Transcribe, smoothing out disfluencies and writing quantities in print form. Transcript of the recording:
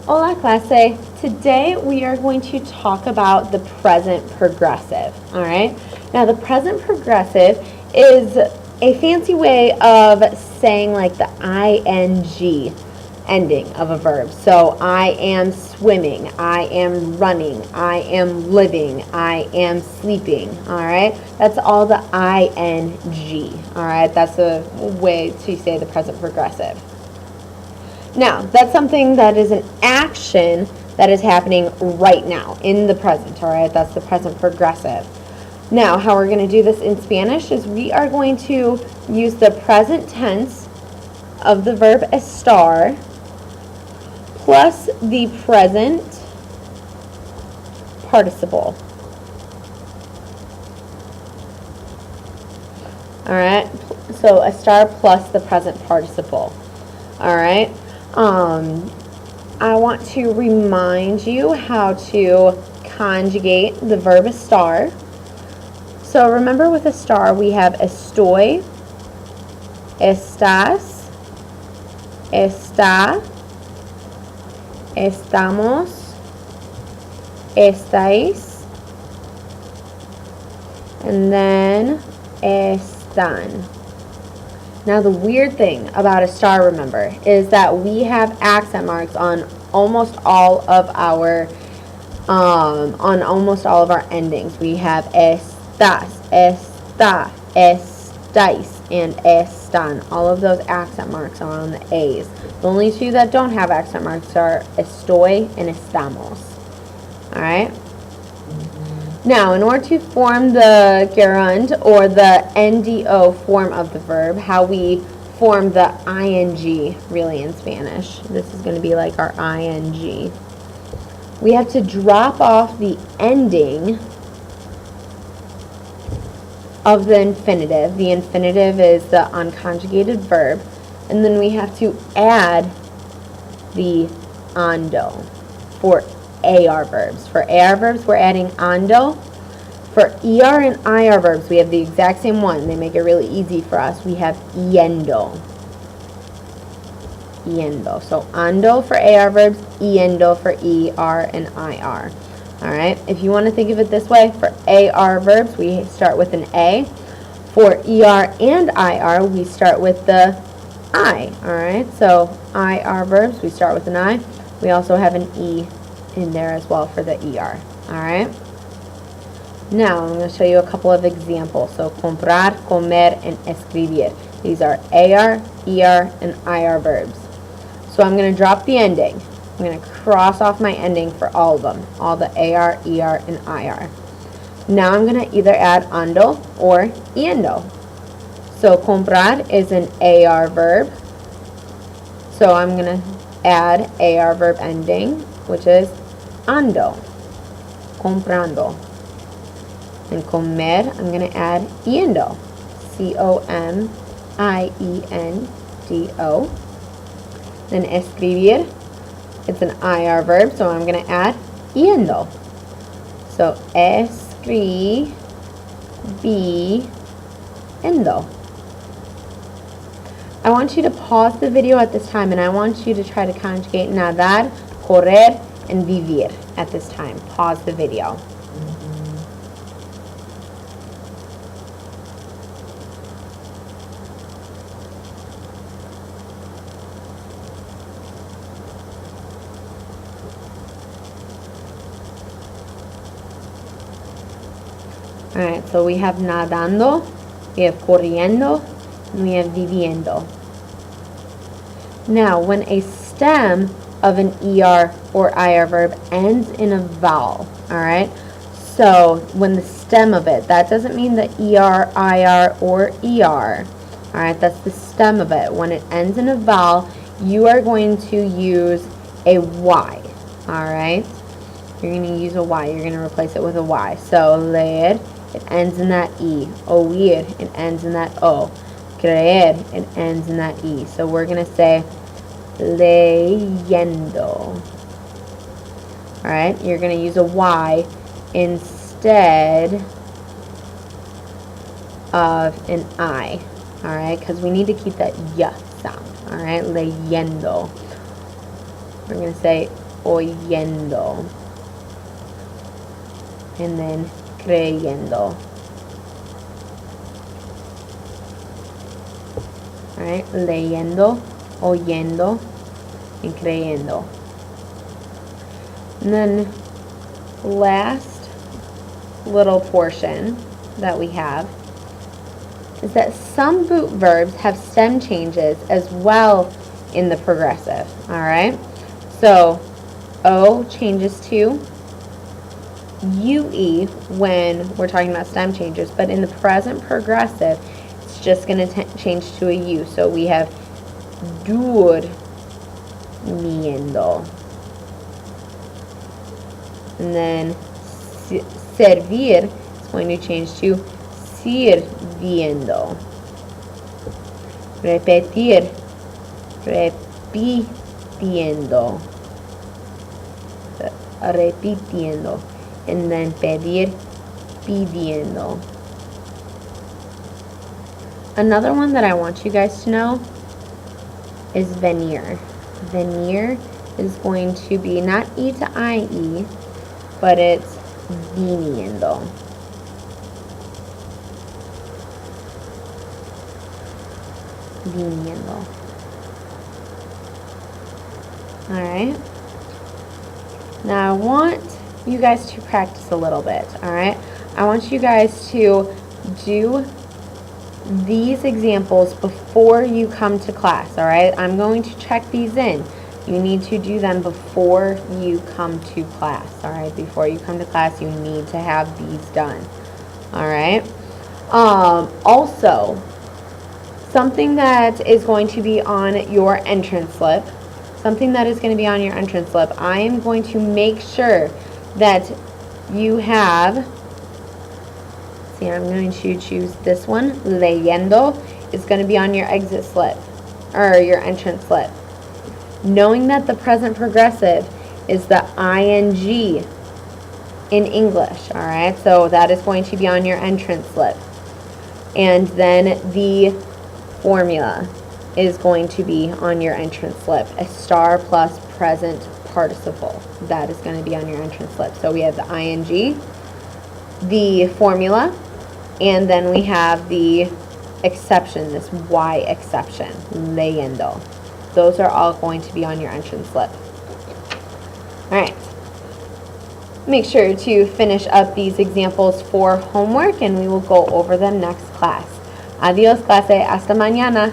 Hola clase. Today we are going to talk about the present progressive. All right. Now the present progressive is a fancy way of saying like the ing ending of a verb. So I am swimming, I am running, I am living, I am sleeping. All right. That's all the ing. All right. That's a way to say the present progressive. Now, that's something that is an action that is happening right now, in the present, all right? That's the present progressive. Now, how we're going to do this in Spanish is we are going to use the present tense of the verb estar plus the present participle. All right? So, estar plus the present participle. All right? I want to remind you how to conjugate the verb estar. So remember with estar we have estoy, estás, está, estamos, estáis, and then están. Now the weird thing about estar, remember, is that we have accent marks on almost all of our endings. We have estás, está, estáis, and están. All of those accent marks are on the A's. The only two that don't have accent marks are estoy and estamos. Alright? Now, in order to form the gerund, or the NDO form of the verb, how we form the ing really in Spanish, this is going to be like our ing. We have to drop off the ending of the infinitive. The infinitive is the unconjugated verb, and then we have to add the ando for AR verbs. For AR verbs, we're adding ando. For ER and IR verbs, we have the exact same one. They make it really easy for us. We have yendo. Yendo. So ando for AR verbs, yendo for ER and IR. Alright, if you want to think of it this way, for AR verbs, we start with an A. For ER and IR, we start with the I. Alright, so IR verbs, we start with an I. We also have an E in there as well for the ER. Alright? Now, I'm going to show you a couple of examples. So, comprar, comer, and escribir. These are AR, ER, and IR verbs. So, I'm going to drop the ending. I'm going to cross off my ending for all of them. All the AR, ER, and IR. Now, I'm going to either add ando or yendo. So, comprar is an AR verb. So, I'm going to add AR verb ending, which is ando, comprando. And comer, I'm going to add yendo, C-O-M-I-E-N-D-O. Then escribir, it's an IR verb, so I'm going to add yendo. So escribiendo. I want you to pause the video at this time, and I want you to try to conjugate nadar, correr, and vivir at this time. Pause the video. Alright, so we have nadando, we have corriendo, and we have viviendo. Now, when a stem of an ER or IR verb ends in a vowel, alright? So, when the stem of it, that doesn't mean the ER, IR, or ER. Alright, that's the stem of it. When it ends in a vowel, you are going to use a Y. Alright? You're going to use a Y. You're going to replace it with a Y. So, leer, it ends in that E. Oír, it ends in that O. Creer, it ends in that E. So we're going to say leyendo. Alright, you're going to use a Y instead of an I. Alright, because we need to keep that Y sound. Alright, leyendo. We're going to say oyendo. And then creyendo. Alright, leyendo, oyendo, and creyendo. And then last little portion that we have is that some boot verbs have stem changes as well in the progressive. Alright, so O changes to UE when we're talking about stem changes, but in the present progressive, it's just going to change to a U. So we have durmiendo. And then servir is going to change to sirviendo. Repetir, repitiendo. Repitiendo. And then pedir, pidiendo. Another one that I want you guys to know is venir. Venir is going to be not E to IE, but it's viniendo. Viniendo. Alright. Now I want you guys to practice a little bit, alright? I want you guys to do these examples before you come to class, alright? I'm going to check these in. You need to do them before you come to class, alright? Before you come to class, you need to have these done, alright? Also, something that is going to be on your entrance slip, I am going to make sure that you have, see, I'm going to choose this one, leyendo, is going to be on your exit slip, or your entrance slip. Knowing that the present progressive is the ing in English, alright, so that is going to be on your entrance slip. And then the formula is going to be on your entrance slip. Estar plus present participle. That is going to be on your entrance slip. So we have the ing, the formula, and then we have the exception, this Y exception, leyendo. Those are all going to be on your entrance slip. Alright. Make sure to finish up these examples for homework, and we will go over them next class. Adios, clase. Hasta mañana.